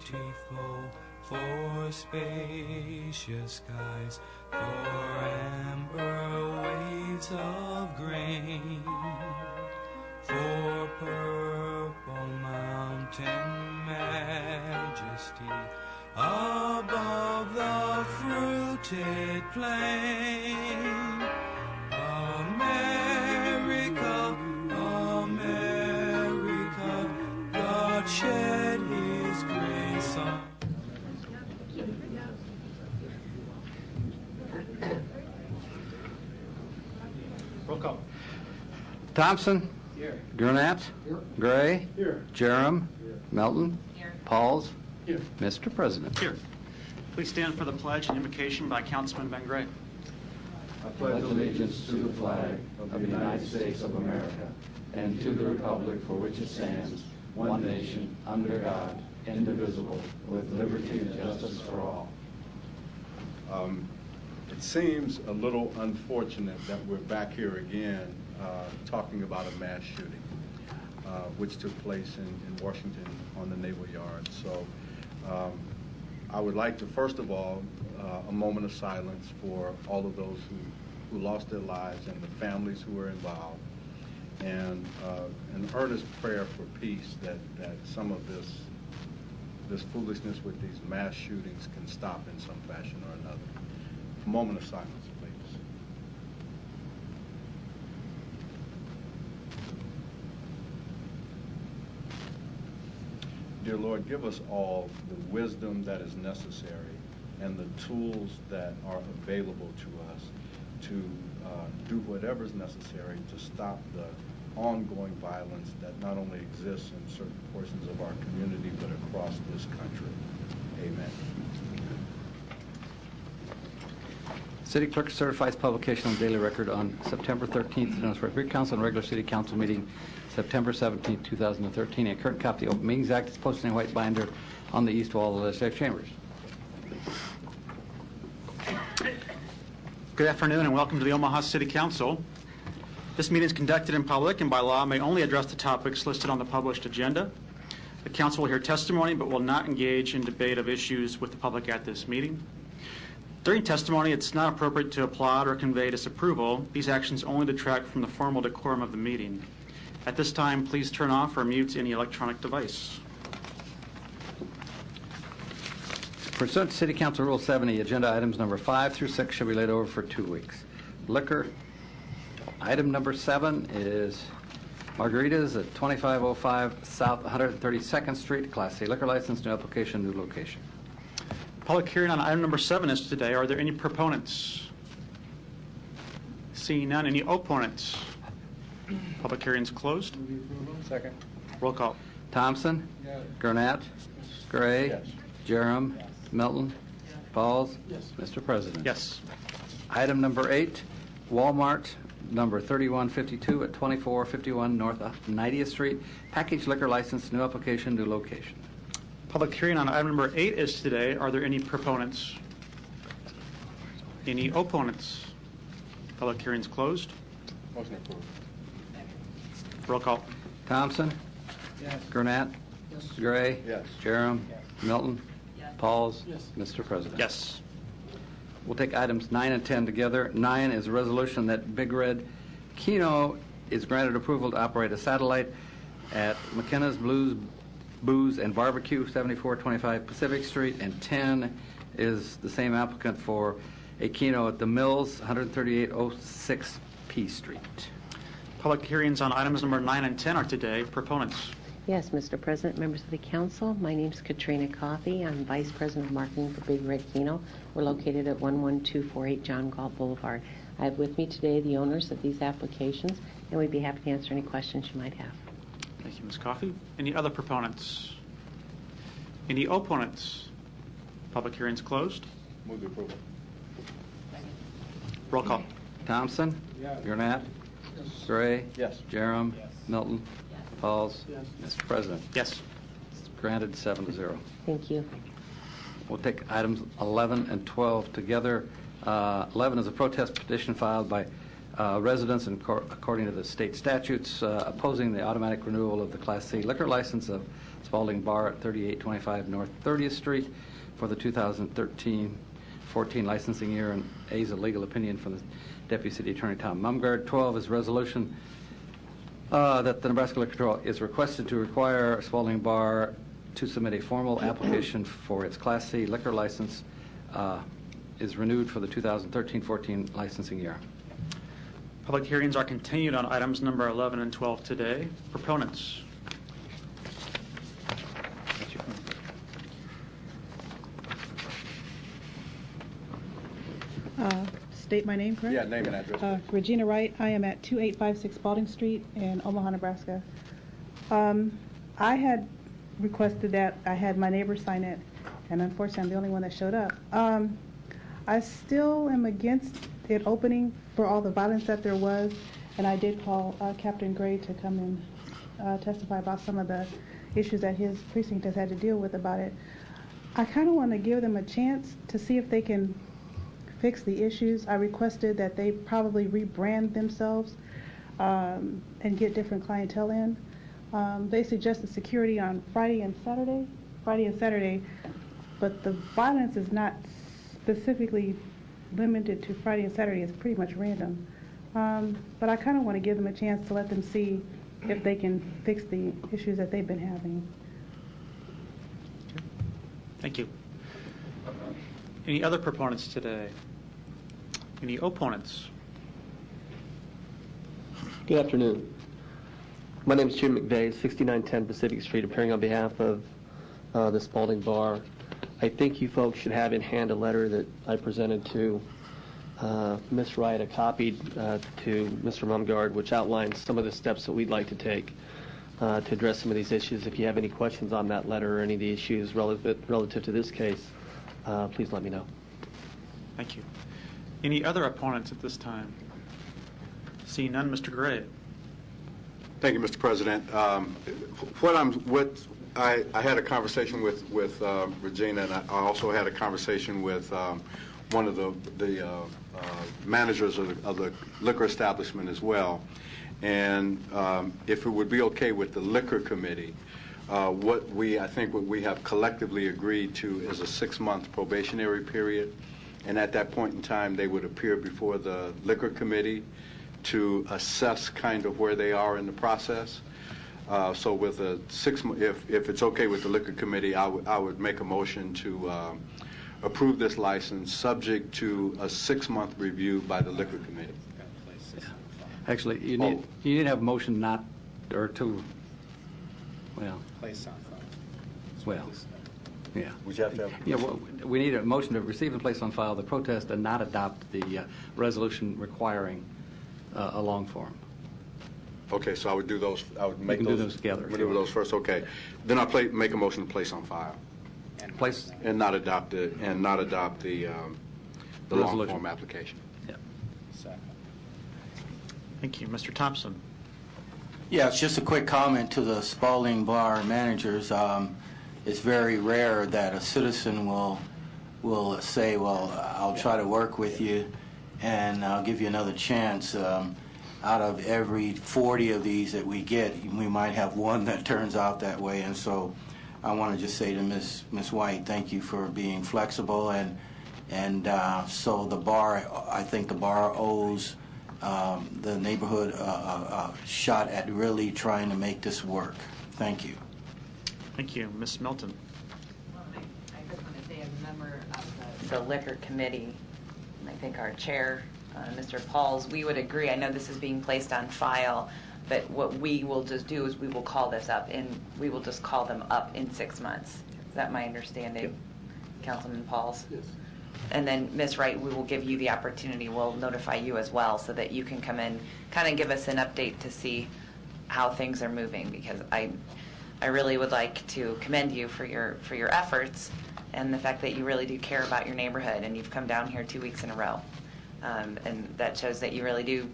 bountiful, for spacious skies, for amber waves of grain, for purple mountain majesty, above the fruited plain. America, America, God shed his grace on. Roll call. Thompson. Here. Gurnett. Here. Gray. Here. Jerem. Here. Melton. Here. Pauls. Here. Mr. President. Here. Please stand for the pledge and invocation by Councilman Van Gray. I pledge allegiance to the flag of the United States of America and to the republic for which it stands, one nation, under God, indivisible, with liberty and justice for all. It seems a little unfortunate that we're back here again talking about a mass shooting, which took place in Washington on the Naval Yard. So I would like to, first of all, a moment of silence for all of those who lost their lives and the families who were involved, and an earnest prayer for peace that some of this foolishness with these mass shootings can stop in some fashion or another. A moment of silence, please. Dear Lord, give us all the wisdom that is necessary and the tools that are available to us to do whatever is necessary to stop the ongoing violence that not only exists in certain portions of our community but across this country. Amen. City Clerk certifies publication on Daily Record on September 13th, announced for Greek Council and regular City Council meeting September 17th, 2013. A current copy of the Open Meetings Act is posted in a white binder on the east wall of the legislative chambers. Good afternoon and welcome to the Omaha City Council. This meeting is conducted in public and by law may only address the topics listed on the published agenda. The Council will hear testimony but will not engage in debate of issues with the public at this meeting. During testimony, it's not appropriate to applaud or convey disapproval. These actions only detract from the formal decorum of the meeting. At this time, please turn off or mute any electronic device. Pursuant to City Council Rule 70, agenda items number 5 through 6 shall be laid over for 2 weeks. Liquor, item number 7 is Margaritas at 2505 South 132nd Street, Class C liquor license, new application, new location. Public hearing on item number 7 is today. Are there any proponents? Seeing none, any opponents? Public hearing is closed. Second. Roll call. Thompson. Yes. Gurnett. Gray. Yes. Jerem. Yes. Melton. Pauls. Yes. Mr. President. Yes. Item number 8, Walmart, number 3152 at 2451 North 90th Street, package liquor license, new application, new location. Public hearing on item number 8 is today. Are there any proponents? Any opponents? Public hearing is closed. Motion approved. Roll call. Thompson. Yes. Gurnett. Yes. Gray. Yes. Jerem. Yes. Milton. Yes. Pauls. Yes. Mr. President. Yes. We'll take items 9 and 10 together. 9 is a resolution that Big Red Keno is granted approval to operate a satellite at McKenna's Booze and Barbecue, 7425 Pacific Street, and 10 is the same applicant for a Keno at the Mills, 13806 P Street. Public hearings on items number 9 and 10 are today. Proponents. Yes, Mr. President, members of the council, my name is Katrina Coffey. I'm Vice President of Marketing for Big Red Keno. We're located at 11248 John Galt Boulevard. I have with me today the owners of these applications, and we'd be happy to answer any questions you might have. Thank you, Ms. Coffey. Any other proponents? Any opponents? Public hearings closed. Move the approval. Roll call. Thompson. Yes. Gurnett. Yes. Gray. Yes. Jerem. Yes. Milton. Pauls. Yes. Mr. President. Yes. It's granted 7-0. Thank you. We'll take items 11 and 12 together. 11 is a protest petition filed by residents according to the state statutes opposing the automatic renewal of the Class C liquor license of Spalding Bar at 3825 North 30th Street for the 2013-14 licensing year, and A is a legal opinion from the Deputy City Attorney Tom Mumgard. 12 is resolution that the Nebraska Liquor Control is requested to require Spalding Bar to submit a formal application for its Class C liquor license is renewed for the 2013-14 licensing year. Public hearings are continued on items number 11 and 12 today. Proponents. State my name, correct? Yeah, name and address. Regina Wright. I am at 2856 Spalding Street in Omaha, Nebraska. I had requested that I had my neighbor sign it, and unfortunately I'm the only one that showed up. I still am against it opening for all the violence that there was, and I did call Captain Gray to come and testify about some of the issues that his precinct has had to deal with about it. I kind of want to give them a chance to see if they can fix the issues. I requested that they probably rebrand themselves and get different clientele in. They suggested security on Friday and Saturday, but the violence is not specifically limited to Friday and Saturday. It's pretty much random. But I kind of want to give them a chance to let them see if they can fix the issues that they've been having. Okay. Thank you. Any other proponents today? Any opponents? Good afternoon. My name is Jim McVeigh, 6910 Pacific Street, appearing on behalf of the Spalding Bar. I think you folks should have in hand a letter that I presented to Ms. Wright, a copy to Mr. Mumgard, which outlines some of the steps that we'd like to take to address some of these issues. If you have any questions on that letter or any of the issues relative to this case, please let me know. Thank you. Any other opponents at this time? Seeing none, Mr. Gray. Thank you, Mr. President. I had a conversation with Regina, and I also had a conversation with one of the managers of the liquor establishment as well. And if it would be okay with the liquor committee, what we have collectively agreed to is a 6-month probationary period. And at that point in time, they would appear before the liquor committee to assess kind of where they are in the process. So with a if it's okay with the liquor committee, I would make a motion to approve this license subject to a 6-month review by the liquor committee. Actually, you need to have a motion not, or to, well. Place on file. Well, yeah. Would you have to have? Yeah, well, we need a motion to receive and place on file the protest and not adopt the resolution requiring a long form. Okay, so I would do those. I would make do those together. We'll do those first. Okay, then I'll make a motion to place on file. And Place. And not adopt it. And not adopt the long form application. Yeah. second. Thank you. Mr. Thompson. Yeah, it's just a quick comment to the Spalding Bar managers. It's very rare that a citizen will say, well, I'll try to work with you and I'll give you another chance. Out of every 40 of these that we get, we might have one that turns out that way. And so I want to just say to Ms. White, thank you for being flexible. And so the bar, I think the bar owes the neighborhood a shot at really trying to make this work. Thank you. Thank you. Ms. Milton. Well, I just want to say, as a member of the liquor committee, and I think our chair, Mr. Pauls, we would agree. I know this is being placed on file, but what we will just do is we will call this up, and we will just call them up in 6 months. Is that my understanding, yep. Councilman Pauls? Yes. And then, Ms. Wright, we will give you the opportunity. We'll notify you as well so that you can come in, kind of give us an update to see how things are moving, because I really would like to commend you for your efforts and the fact that you really do care about your neighborhood, and you've come down here 2 weeks in a row. And that shows that you really do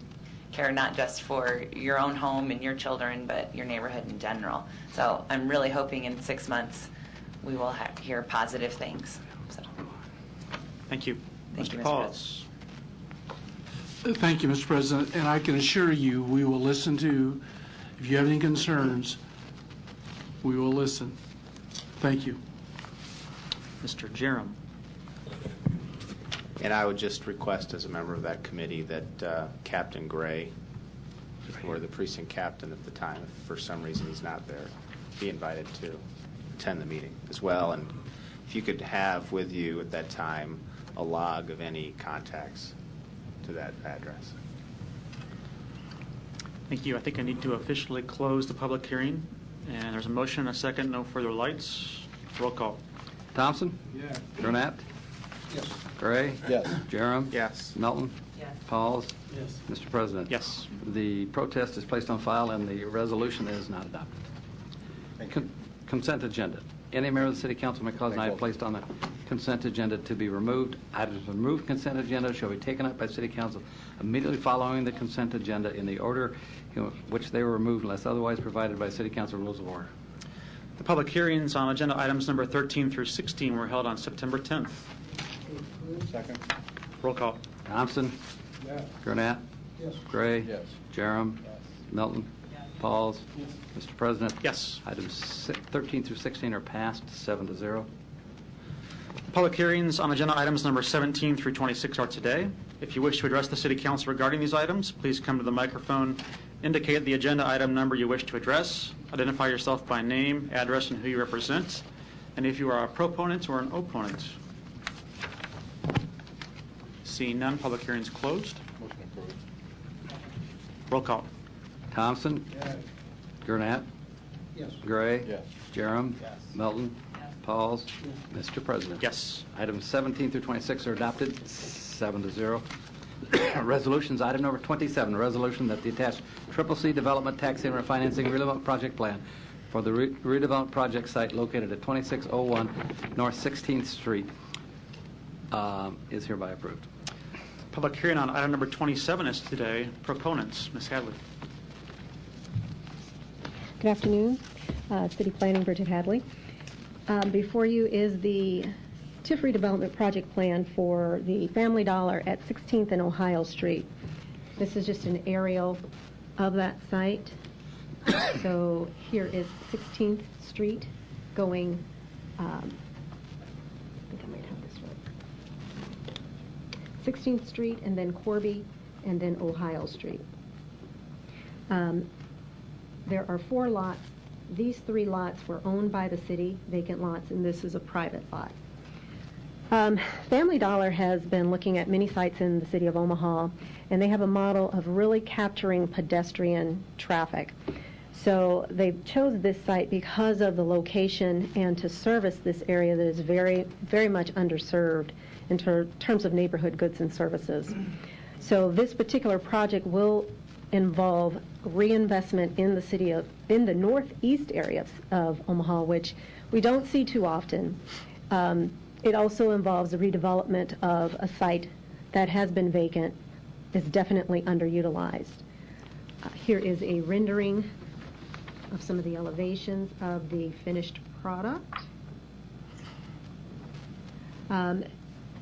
care not just for your own home and your children, but your neighborhood in general. So I'm really hoping in 6 months we will hear positive things. So. Thank you. Thank you, Mr. Mr. Pauls. Thank you, Mr. President, and I can assure you we will listen to, if you have any concerns, We will listen. Thank you. Mr. Jerem. And I would just request as a member of that committee that Captain Gray, or the precinct captain at the time, if for some reason he's not there, be invited to attend the meeting as well. And if you could have with you at that time a log of any contacts to that address. Thank you. I think I need to officially close the public hearing. And there's a motion and a second. No further lights. Roll call. Thompson? Yes. Gurnett? Yes. Gray? Yes. Jerem? Yes. Milton? Yes. Pauls? Yes. Mr. President? Yes. The protest is placed on file and the resolution is not adopted. Consent agenda. Any member of the City Council may cause an item placed on the consent agenda to be removed. Items removed consent agenda shall be taken up by City Council immediately following the consent agenda in the order in which they were removed unless otherwise provided by City Council rules of order. The public hearings on agenda items number 13 through 16 were held on September 10th. Second. Roll call. Thompson? Yes. Gurnett? Yes. Gray? Yes. Jerem? Milton? Pauls? Mr. President? Yes. Items 13 through 16 are passed 7-0. Public hearings on agenda items number 17 through 26 are today. If you wish to address the City Council regarding these items, please come to the microphone, indicate the agenda item number you wish to address, identify yourself by name, address, and who you represent, and if you are a proponent or an opponent. Seeing none, public hearing is closed. Motion approved. Roll call. Thompson? Yes. Gurnett? Yes. Gray? Yes. Jerem? Yes. Milton? Pauls? Mr. President? Yes. Items 17 through 26 are adopted, 7-0. Resolutions, item number 27, a resolution that the attached CCC Development Tax and Refinancing Redevelopment Project Plan for the redevelopment project site located at 2601 North 16th Street is hereby approved. Public hearing on item number 27 is today. Proponents, Ms. Hadley. Good afternoon. City Planning, Bridget Hadley. Before you is the TIF redevelopment project plan for the Family Dollar at 16th and Ohio Street. This is just an aerial of that site. So here is 16th Street going, I think I might have this right. 16th Street and then Corby and then Ohio Street. There are 4 lots. These 3 lots were owned by the city, vacant lots, and this is a private lot. Family Dollar has been looking at many sites in the city of Omaha, and they have a model of really capturing pedestrian traffic. So they chose this site because of the location and to service this area that is very, very much underserved in terms of neighborhood goods and services. So this particular project will involve reinvestment in the city of, in the northeast area of Omaha, which we don't see too often. It also involves the redevelopment of a site that has been vacant, is definitely underutilized. Here is a rendering of some of the elevations of the finished product.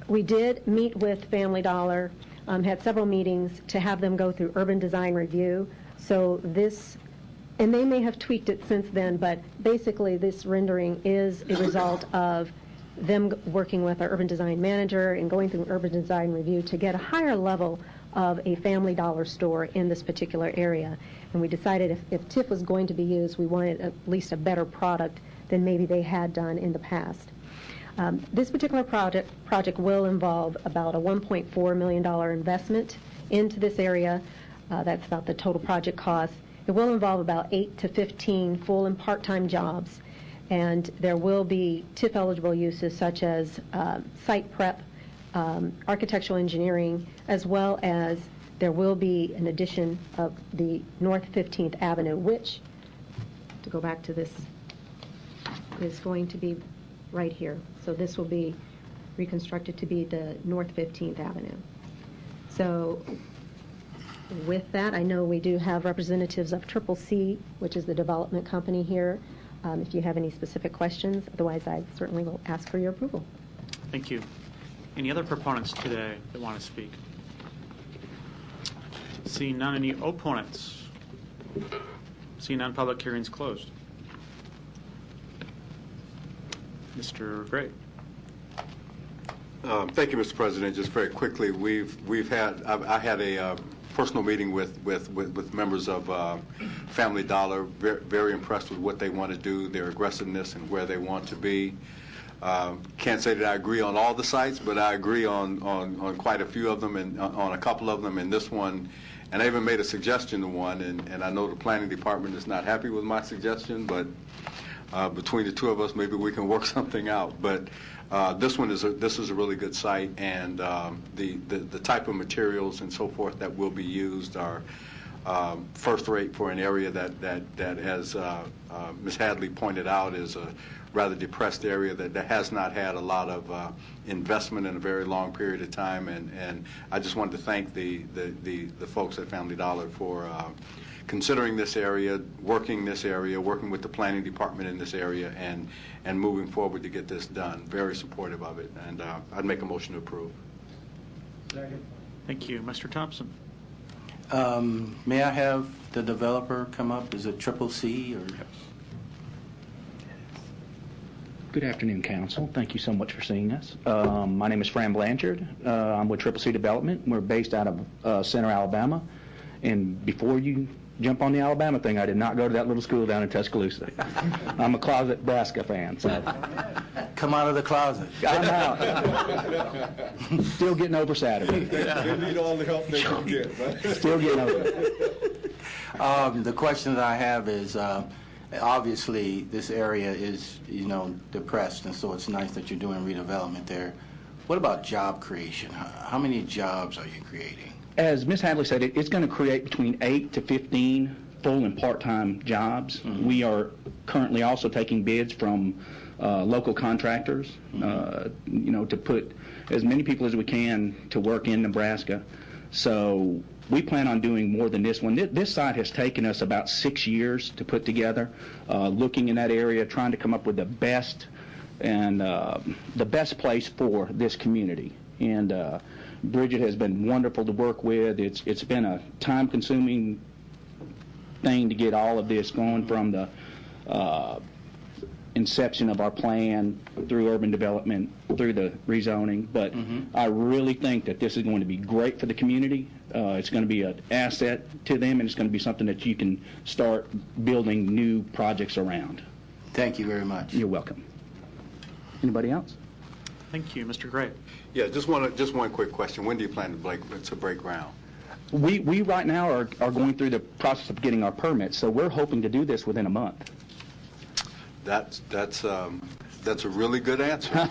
We did meet with Family Dollar, had several meetings to have them go through urban design review. So this, and they may have tweaked it since then, but basically this rendering is a result of them working with our urban design manager and going through urban design review to get a higher level of a Family Dollar store in this particular area. And we decided if TIF was going to be used, we wanted at least a better product than maybe they had done in the past. This particular project will involve about a $1.4 million investment into this area. That's about the total project cost. It will involve about 8 to 15 full and part-time jobs. And there will be TIF-eligible uses such as site prep, architectural engineering, as well as there will be an addition of the North 15th Avenue, which, to go back to this, is going to be right here. So this will be reconstructed to be the North 15th Avenue. So with that, I know we do have representatives of CCC, which is the development company here. If you have any specific questions, otherwise I certainly will ask for your approval. Thank you. Any other proponents today that want to speak? Seeing none, any opponents? Seeing none, public hearing's closed. Mr. Gray. Thank you, Mr. President. Just very quickly, I had a personal meeting with members of Family Dollar. Very impressed with what they want to do, their aggressiveness, and where they want to be. Can't say that I agree on all the sites, but I agree on quite a few of them and on a couple of them. And this one, and I even made a suggestion to one, and I know the planning department is not happy with my suggestion, but between the two of us, maybe we can work something out. But this is a really good site, and the type of materials and so forth that will be used are first rate for an area that as Ms. Hadley pointed out, is a rather depressed area that has not had a lot of investment in a very long period of time. And I just wanted to thank the folks at Family Dollar for considering this area, working with the planning department in this area, and moving forward to get this done. Very supportive of it, and I'd make a motion to approve. Second. Thank you. Mr. Thompson. May I have the developer come up? Is it Triple C or? Good afternoon, Council. Thank you so much for seeing us. My name is Fran Blanchard. I'm with Triple C Development. We're based out of Center, Alabama. And before you jump on the Alabama thing, I did not go to that little school down in Tuscaloosa. I'm a closet Nebraska fan. So. Come out of the closet. I'm out. Still getting over Saturday. They need all the help they can get. Right? Still getting over it. The question that I have is, obviously, this area is, depressed, and so it's nice that you're doing redevelopment there. What about job creation? How many jobs are you creating? As Ms. Hadley said, it's going to create between 8 to 15 full and part-time jobs. Mm-hmm. We are currently also taking bids from local contractors, mm-hmm. To put as many people as we can to work in Nebraska. So we plan on doing more than this one. This site has taken us about 6 years to put together, looking in that area, trying to come up with the best place for this community. And Bridget has been wonderful to work with. It's been a time-consuming thing to get all of this going from the inception of our plan through urban development, through the rezoning. But mm-hmm. I really think that this is going to be great for the community. It's going to be an asset to them, and it's going to be something that you can start building new projects around. Thank you very much. You're welcome. Anybody else? Thank you. Mr. Gray. Yeah, just one quick question. When do you plan to break ground? We right now are going through the process of getting our permits, so we're hoping to do this within a month. That's a really good answer.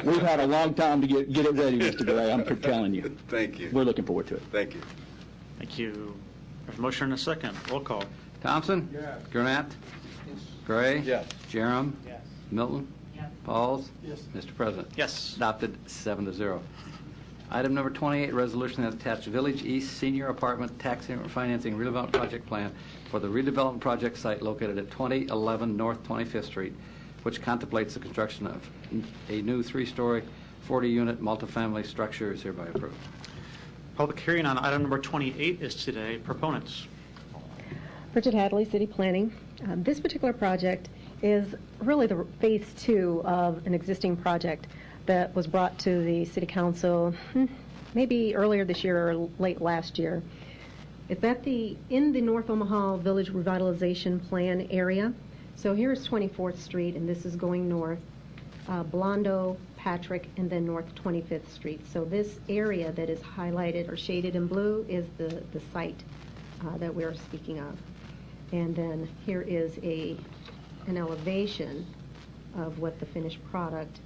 We've had a long time to get it ready, Mr. Gray. I'm telling you. Thank you. We're looking forward to it. Thank you. Thank you. There's a motion and a second. Roll call. Thompson? Yes. Gurnett? Yes. Gray? Yes. Jerem? Yes. Milton? Yes. Pauls? Yes. Mr. President? Yes. Adopted 7-0. Item number 28, resolution that attached Village East Senior Apartment Tax Financing Redevelopment Project Plan for the redevelopment project site located at 2011 North 25th Street, which contemplates the construction of a new 3-story, 40-unit multifamily structure, is hereby approved. Public hearing on item number 28 is today. Proponents. Bridget Hadley, City Planning. This particular project is really the phase 2 of an existing project that was brought to the City Council maybe earlier this year or late last year. It's in the North Omaha Village Revitalization Plan area. So here is 24th Street, and this is going north, Blondo, Patrick, and then North 25th Street. So this area that is highlighted or shaded in blue is the site that we're speaking of. And then here is an elevation of what the finished product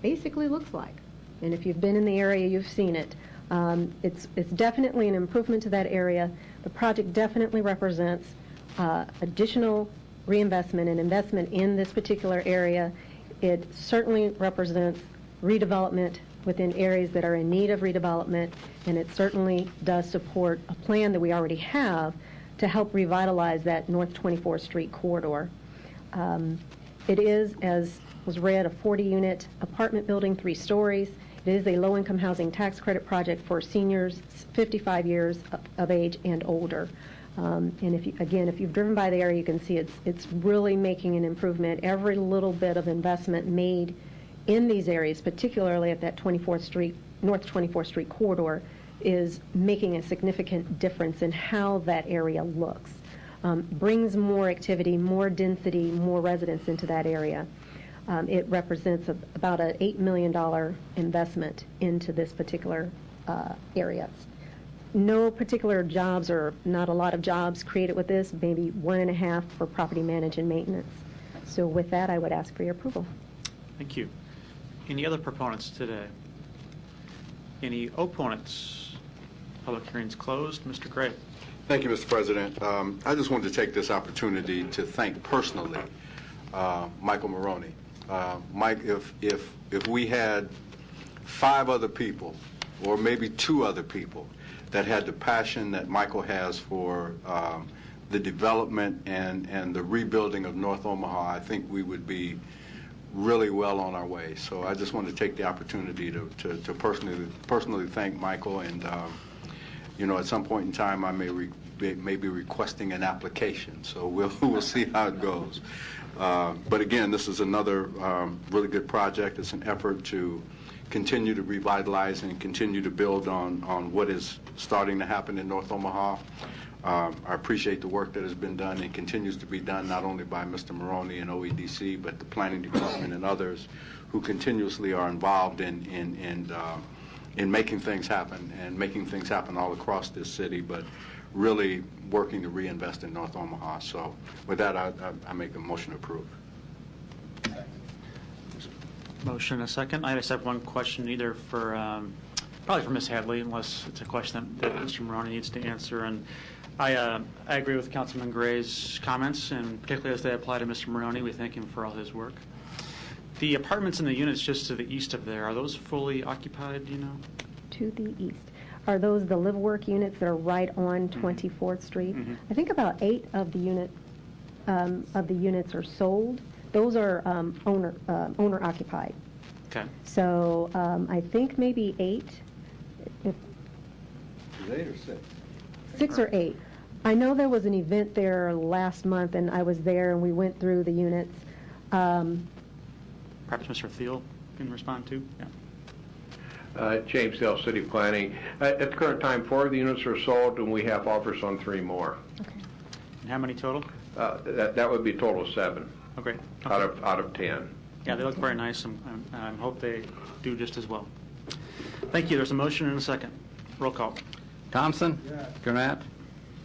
basically looks like. And if you've been in the area, you've seen it. It's definitely an improvement to that area. The project definitely represents additional reinvestment and investment in this particular area. It certainly represents redevelopment within areas that are in need of redevelopment, and it certainly does support a plan that we already have to help revitalize that North 24th Street corridor. It is, as was read, a 40-unit apartment building, 3 stories. It is a low-income housing tax credit project for seniors 55 years of age and older. And if you've driven by the area, you can see it's really making an improvement. Every little bit of investment made in these areas, particularly at that 24th Street, North 24th Street corridor, is making a significant difference in how that area looks. Brings more activity, more density, more residents into that area. It represents about an $8 million investment into this particular area. No particular jobs or not a lot of jobs created with this, maybe 1.5 for property management and maintenance. So with that, I would ask for your approval. Thank you. Any other proponents today? Any opponents? Public hearing's closed. Mr. Gray. Thank you, Mr. President. I just wanted to take this opportunity to thank personally Michael Maroney. Mike, if we had 5 other people, or maybe 2 other people, that had the passion that Michael has for the development and the rebuilding of North Omaha, I think we would be really well on our way. So I just wanted to take the opportunity to personally thank Michael, and at some point in time I may be requesting an application. So we'll see how it goes. But again, this is another really good project. It's an effort to continue to revitalize and continue to build on what is starting to happen in North Omaha. I appreciate the work that has been done and continues to be done, not only by Mr. Maroney and OEDC, but the planning department and others who continuously are involved in making things happen, and making things happen all across this city, but really working to reinvest in North Omaha. So with that, I make a motion to approve. Motion and a second. I just have one question, either for probably for Ms. Hadley, unless it's a question that Mr. Maroney needs to answer. And I agree with Councilman Gray's comments, and particularly as they apply to Mr. Maroney. We thank him for all his work. The apartments and the units just to the east of there, are those fully occupied, do you know? To the east. Are those the live-work units that are right on 24th Street? Mm-hmm. I think about 8 of the units are sold. Those are owner occupied. Okay. So I think maybe 8. Is 8 or 6? 6 or 8. I know there was an event there last month, and I was there, and we went through the units. Perhaps Mr. Thiel can respond too. Yeah. James Hill, City Planning. At the current time, 4 of the units are sold, and we have offers on 3 more. Okay. And how many total? That would be a total of 7. Okay. Out of 10. Yeah, they look very nice, and I hope they do just as well. Thank you. There's a motion and a second. Roll call. Thompson? Yes. Gurnett?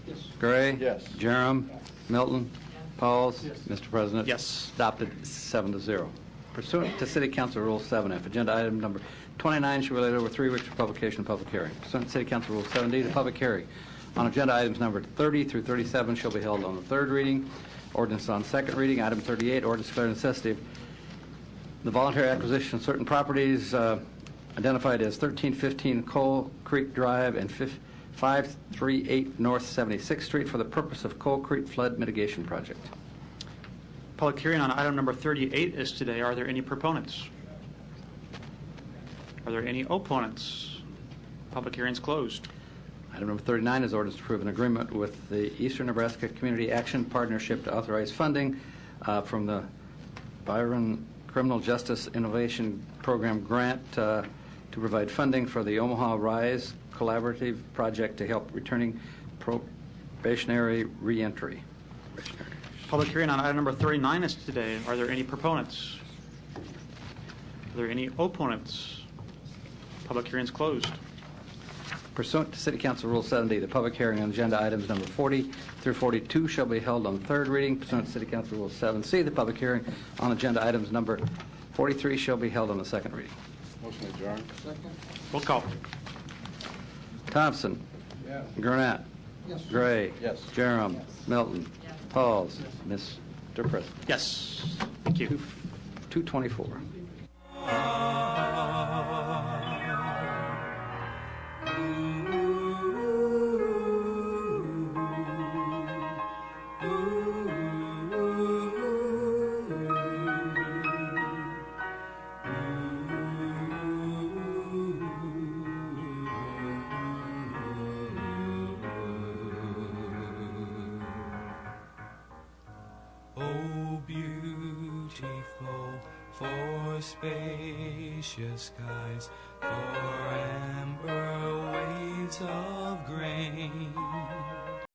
Yes. Gray? Yes. Jerem? Yes. Milton? Pauls? Yes. Mr. President? Yes. Adopted 7-0. Pursuant to City Council Rule 7F, agenda item number 29 shall be laid over 3 weeks for publication and public hearing. Pursuant to City Council Rule 7D, the public hearing on agenda items number 30 through 37 shall be held on the 3rd reading. Ordinance on 2nd reading. Item 38, ordinance declaring necessity of the voluntary acquisition of certain properties identified as 1315 Coal Creek Drive and 538 North 76th Street for the purpose of Coal Creek Flood Mitigation Project. Public hearing on item number 38 is today. Are there any proponents? Are there any opponents? Public hearing's closed. Item number 39 is ordinance to approve an agreement with the Eastern Nebraska Community Action Partnership to authorize funding from the Byron Criminal Justice Innovation Program grant to provide funding for the Omaha Rise Collaborative Project to help returning probationary reentry. Public hearing on item number 39 is today. Are there any proponents? Are there any opponents? Public hearing's closed. Pursuant to City Council Rule 70, the public hearing on agenda items number 40 through 42 shall be held on 3rd reading. Pursuant to City Council Rule 7C, the public hearing on agenda items number 43 shall be held on the 2nd reading. Motion adjourned. Second. Roll call. Thompson. Yes. Gurnett. Yes. Gray. Yes. Jerem. Milton. Pauls. Mr. President. Yes. Thank you. 224. spacious skies, for amber waves of grain.